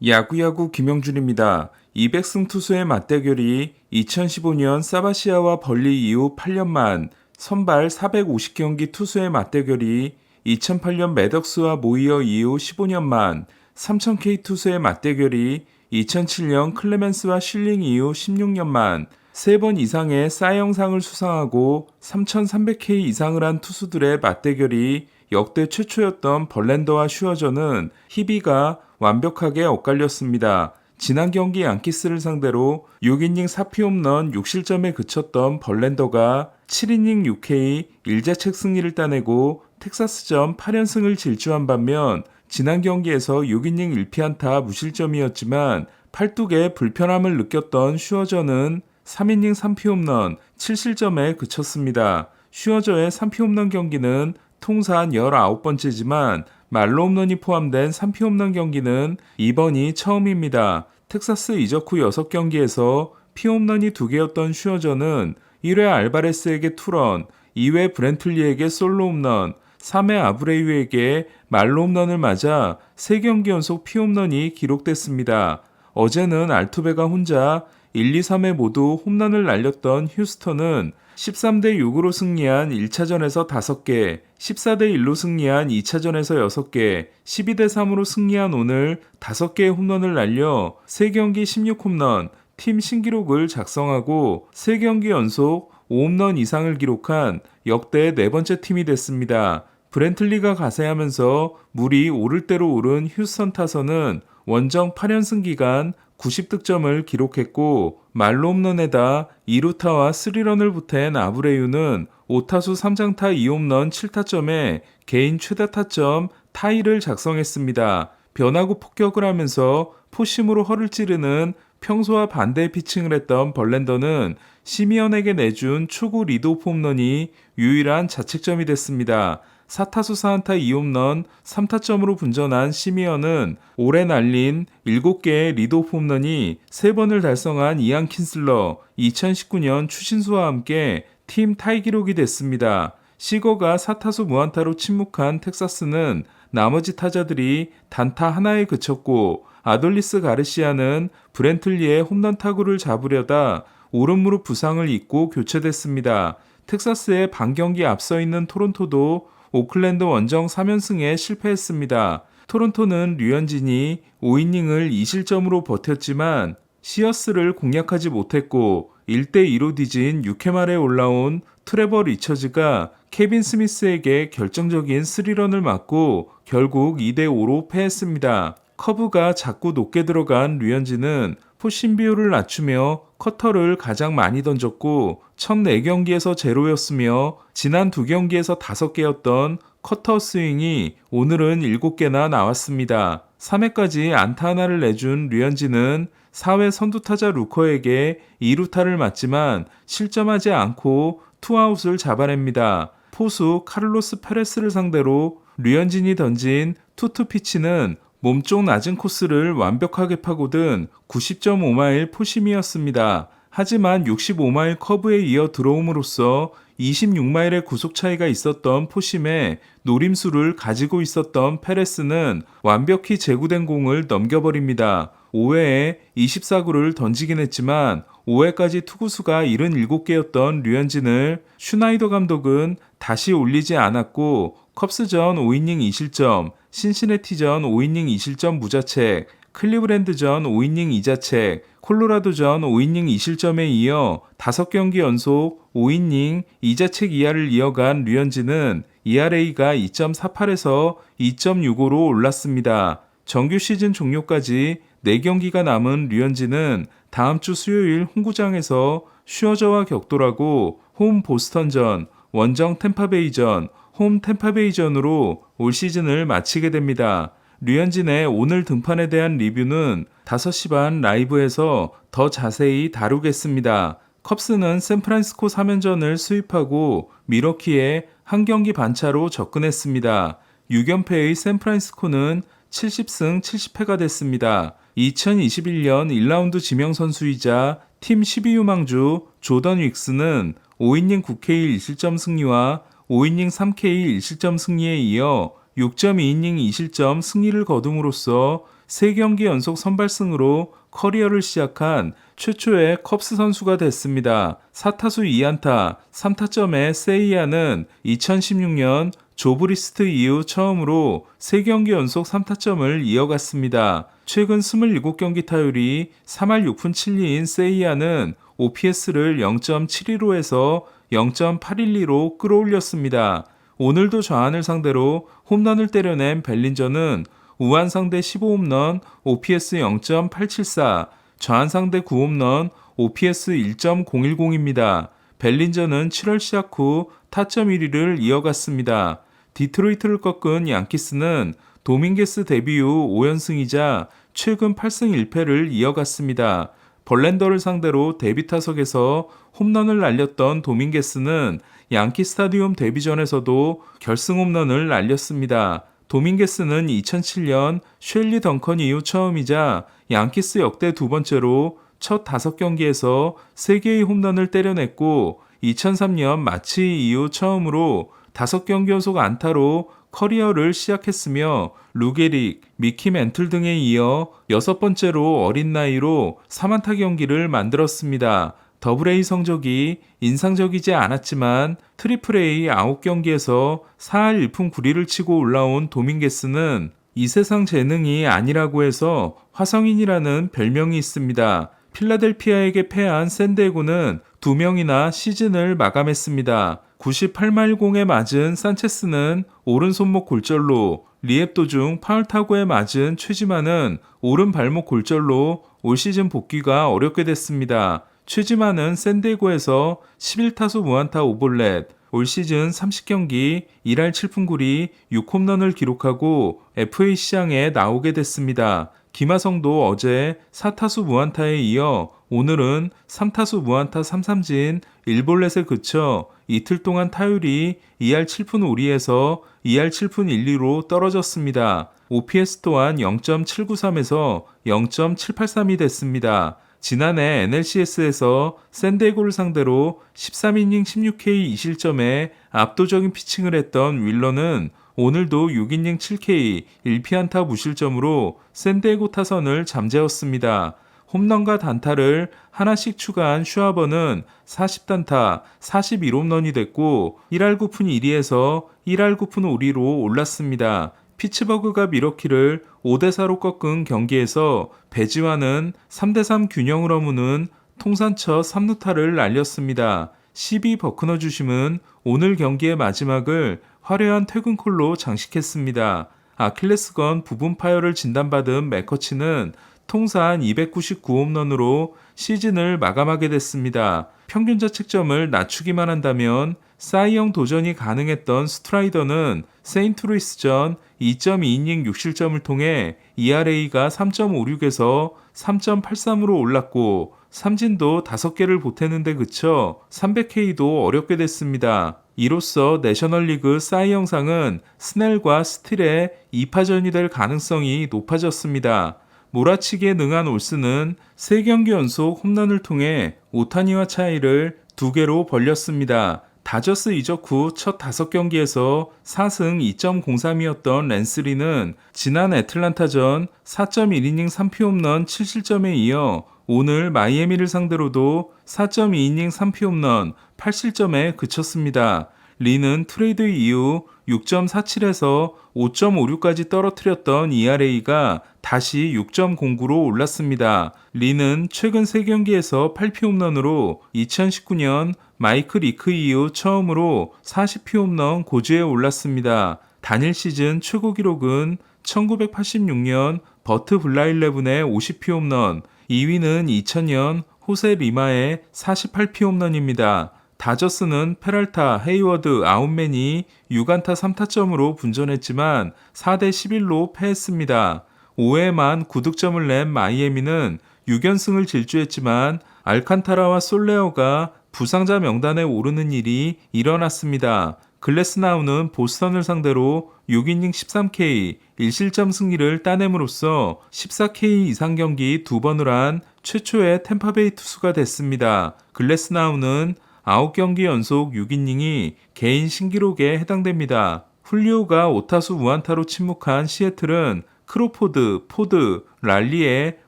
야구야구 김영준입니다. 200승 투수의 맞대결이 2015년 사바시아와 벌리 이후 8년 만, 선발 450경기 투수의 맞대결이 2008년 매덕스와 모이어 이후 15년 만, 3000K 투수의 맞대결이 2007년 클레멘스와 실링 이후 16년 만, 3번 이상의 사이영상을 수상하고 3300K 이상을 한 투수들의 맞대결이 역대 최초였던 벌랜더와 슈어저는 희비가 완벽하게 엇갈렸습니다. 지난 경기 양키스를 상대로 6이닝 4피홈런 6실점에 그쳤던 벌랜더가 7이닝 6K 1자책 승리를 따내고 텍사스전 8연승을 질주한 반면 지난 경기에서 6이닝 1피안타 무실점이었지만 팔뚝에 불편함을 느꼈던 슈어저는 3이닝 3피홈런 7실점에 그쳤습니다. 슈어저의 3피홈런 경기는 통산 19번째지만 말로 홈런이 포함된 3피홈런 경기는 이번이 처음입니다. 텍사스 이적 후 6경기에서 피홈런이 2개였던 슈어저는 1회 알바레스에게 투런, 2회 브렌틀리에게 솔로 홈런, 3회 아브레이유에게 말로 홈런을 맞아 3경기 연속 피홈런이 기록됐습니다. 어제는 알투베가 혼자 1, 2, 3회 모두 홈런을 날렸던 휴스턴은 13대 6으로 승리한 1차전에서 5개, 14대 1로 승리한 2차전에서 6개, 12대 3으로 승리한 오늘 5개의 홈런을 날려 3경기 16홈런, 팀 신기록을 작성하고 3경기 연속 5홈런 이상을 기록한 역대 4번째 팀이 됐습니다. 브렌틀리가 가세하면서 물이 오를 대로 오른 휴스턴 타선은 원정 8연승 기간 90득점을 기록했고 말로 홈런에다 2루타와 3런을 보탠 아브레유는 5타수 3장타 2홈런 7타점에 개인 최다 타점 타이를 작성했습니다. 변화구 폭격을 하면서 포심으로 허를 찌르는 평소와 반대의 피칭을 했던 벌랜더는 시미언에게 내준 초구 리드오프 홈런이 유일한 자책점이 됐습니다. 4타수 4안타 2홈런 3타점으로 분전한 시미언은 올해 날린 7개의 리드오프 홈런이 3번을 달성한 이안 킨슬러 2019년 추신수와 함께 팀 타이 기록이 됐습니다. 시거가 4타수 무안타로 침묵한 텍사스는 나머지 타자들이 단타 하나에 그쳤고 아돌리스 가르시아는 브렌틀리의 홈런 타구를 잡으려다 오른무릎 부상을 입고 교체됐습니다. 텍사스의 반경기 앞서 있는 토론토도 오클랜드 원정 3연승에 실패했습니다. 토론토는 류현진이 5이닝을 2실점으로 버텼지만 시어스를 공략하지 못했고 1대2로 뒤진 6회 말에 올라온 트레버 리처즈가 케빈 스미스에게 결정적인 3런을 맞고 결국 2대5로 패했습니다. 커브가 자꾸 높게 들어간 류현진은 포심 비율을 낮추며 커터를 가장 많이 던졌고 첫 4경기에서 제로였으며 지난 2경기에서 5개였던 커터 스윙이 오늘은 7개나 나왔습니다. 3회까지 안타 하나를 내준 류현진은 4회 선두타자 루커에게 2루타를 맞지만 실점하지 않고 투아웃을 잡아냅니다. 포수 카를로스 페레스를 상대로 류현진이 던진 투투 피치는 몸쪽 낮은 코스를 완벽하게 파고든 90.5마일 포심이었습니다. 하지만 65마일 커브에 이어 들어옴으로써 26마일의 구속 차이가 있었던 포심에 노림수를 가지고 있었던 페레스는 완벽히 제구된 공을 넘겨버립니다. 5회에 24구를 던지긴 했지만 5회까지 투구수가 77개였던 류현진을 슈나이더 감독은 다시 올리지 않았고 컵스전 5이닝 2실점, 신시내티전 5이닝 2실점 무자책, 클리브랜드전 5이닝 2자책, 콜로라도전 5이닝 2실점에 이어 5경기 연속 5이닝 2자책 이하를 이어간 류현진은 ERA가 2.48에서 2.65로 올랐습니다. 정규 시즌 종료까지 4경기가 남은 류현진은 다음 주 수요일 홈구장에서 슈어저와 격돌하고 홈 보스턴전, 원정 템파베이전, 홈 템파베이전으로 올 시즌을 마치게 됩니다. 류현진의 오늘 등판에 대한 리뷰는 5시 반 라이브에서 더 자세히 다루겠습니다. 컵스는 샌프란시스코 3연전을 수입하고 미러키에 한 경기 반차로 접근했습니다. 6연패의 샌프란시스코는 70승 70패가 됐습니다. 2021년 1라운드 지명선수이자 팀 12유망주 조던 윅스는 5이닝 9K 1실점 승리와 5이닝 3K 1실점 승리에 이어 6.2이닝 2실점 승리를 거둠으로써 3경기 연속 선발승으로 커리어를 시작한 최초의 컵스 선수가 됐습니다. 4타수 2안타, 3타점의 세이야는 2016년 조브리스트 이후 처음으로 3경기 연속 3타점을 이어갔습니다. 최근 27경기 타율이 3할 6푼 7리인 세이야는 OPS를 0.715에서 0.812로 끌어올렸습니다. 오늘도 좌완을 상대로 홈런을 때려낸 벨린저는 우완 상대 15홈런, OPS 0.874, 좌완 상대 9홈런, OPS 1.010입니다. 벨린저는 7월 시작 후 타점 1위를 이어갔습니다. 디트로이트를 꺾은 양키스는 도밍게스 데뷔 후 5연승이자 최근 8승 1패를 이어갔습니다. 벌랜더를 상대로 데뷔 타석에서 홈런을 날렸던 도밍게스는 양키 스타디움 데뷔전에서도 결승 홈런을 날렸습니다. 도밍게스는 2007년 쉘리 덩컨 이후 처음이자 양키스 역대 두 번째로 첫 5경기에서 3개의 홈런을 때려냈고 2003년 마치 이후 처음으로 5경기 연속 안타로 커리어를 시작했으며 루게릭, 미키 멘틀 등에 이어 6번째로 어린 나이로 3안타 경기를 만들었습니다. 더블A 성적이 인상적이지 않았지만 트리플A 9경기에서 4할 1푼 9리를 치고 올라온 도밍게스는 이 세상 재능이 아니라고 해서 화성인이라는 별명이 있습니다. 필라델피아에게 패한 샌디에고는 2명이나 시즌을 마감했습니다. 98마일 공에 맞은 산체스는 오른손목 골절로, 리앱 도중 파울 타구에 맞은 최지만은 오른 발목 골절로 올 시즌 복귀가 어렵게 됐습니다. 최지만은 샌디에고에서 11타수 무안타 5볼넷, 올 시즌 30경기 1할 7푼 9리 6홈런을 기록하고 FA 시장에 나오게 됐습니다. 김하성도 어제 4타수 무안타에 이어 오늘은 3타수 무안타 3삼진 1볼넷에 그쳐 이틀 동안 타율이 2할 7푼 5리에서 2할 7푼 1리로 떨어졌습니다. OPS 또한 0.793에서 0.783이 됐습니다. 지난해 NLCS에서 샌디에고를 상대로 13이닝 16K 2실점에 압도적인 피칭을 했던 윌러는 오늘도 6이닝 7K 1피안타 무실점으로 샌디에고 타선을 잠재웠습니다. 홈런과 단타를 하나씩 추가한 슈아버는 40단타 41홈런이 됐고 1할 9푼 1리에서 1할 9푼 5리로 올랐습니다. 피츠버그가 미러키를 5대4로 꺾은 경기에서 배지와는 3대3 균형을 허무는 통산 첫 3루타를 날렸습니다. 12 버크너 주심은 오늘 경기의 마지막을 화려한 퇴근콜로 장식했습니다. 아킬레스건 부분 파열을 진단받은 맥커치는 통산 299홈런으로 시즌을 마감하게 됐습니다. 평균 자책점을 낮추기만 한다면 사이영 도전이 가능했던 스트라이더는 세인트루이스전 2.2이닝 6실점을 통해 ERA가 3.56에서 3.83으로 올랐고 삼진도 5개를 보탰는데 그쳐 300K도 어렵게 됐습니다. 이로써 내셔널리그 사이영상은 스넬과 스틸의 2파전이 될 가능성이 높아졌습니다. 몰아치기에 능한 올스는 3경기 연속 홈런을 통해 오타니와 차이를 2개로 벌렸습니다. 다저스 이적 후 첫 5경기에서 4승 2.03이었던 랜스리는 지난 애틀란타전 4.1이닝 3피 홈런 7실점에 이어 오늘 마이애미를 상대로도 4.2이닝 3피 홈런 8실점에 그쳤습니다. 리는 트레이드 이후 6.47에서 5.56까지 떨어뜨렸던 ERA가 다시 6.09로 올랐습니다. 리는 최근 3경기에서 8피 홈런으로 2019년 마이클 리크 이후 처음으로 40피 홈런 고지에 올랐습니다. 단일 시즌 최고 기록은 1986년 버트 블라일레븐의 50피 홈런, 2위는 2000년 호세 리마의 48피 홈런입니다. 다저스는 페랄타, 헤이워드, 아웃맨이 6안타 3타점으로 분전했지만 4대 11로 패했습니다. 5회만 9득점을 낸 마이애미는 6연승을 질주했지만 알칸타라와 솔레어가 부상자 명단에 오르는 일이 일어났습니다. 글래스나우는 보스턴을 상대로 6이닝 13K 1실점 승리를 따냄으로써 14K 이상 경기 2번을 한 최초의 템파베이 투수가 됐습니다. 글래스나우는 9경기 연속 6이닝이 개인 신기록에 해당됩니다. 훌리오가 5타수 무안타로 침묵한 시애틀은 크로포드, 포드, 랄리에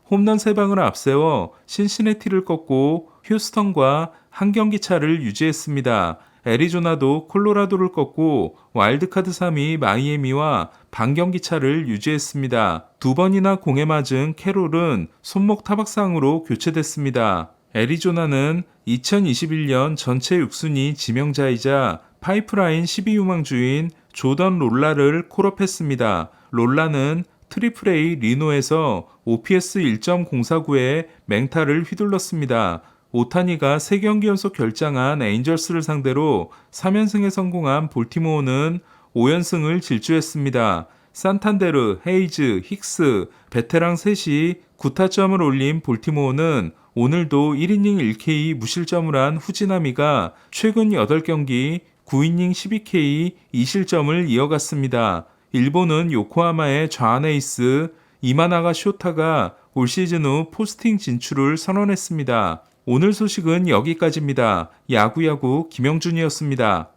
홈런 3방을 앞세워 신시내티를 꺾고 휴스턴과 한 경기 차를 유지했습니다. 애리조나도 콜로라도를 꺾고 와일드카드 3위 마이애미와 반경기 차를 유지했습니다. 2번이나 공에 맞은 캐롤은 손목 타박상으로 교체됐습니다. 애리조나는 2021년 전체 6순위 지명자이자 파이프라인 12유망주인 조던 롤라를 콜업했습니다. 롤라는 트리플 A 리노에서 OPS 1.049의 맹타를 휘둘렀습니다. 오타니가 3경기 연속 결장한 에인절스를 상대로 3연승에 성공한 볼티모어는 5연승을 질주했습니다. 산탄데르, 헤이즈, 힉스, 베테랑 셋이 9타점을 올린 볼티모어는 오늘도 1이닝 1K 무실점을 한 후지나미가 최근 8경기 9이닝 12K 2실점을 이어갔습니다. 일본은 요코하마의 좌완 에이스 이마나가 쇼타가 올 시즌 후 포스팅 진출을 선언했습니다. 오늘 소식은 여기까지입니다. 야구야구 김영준이었습니다.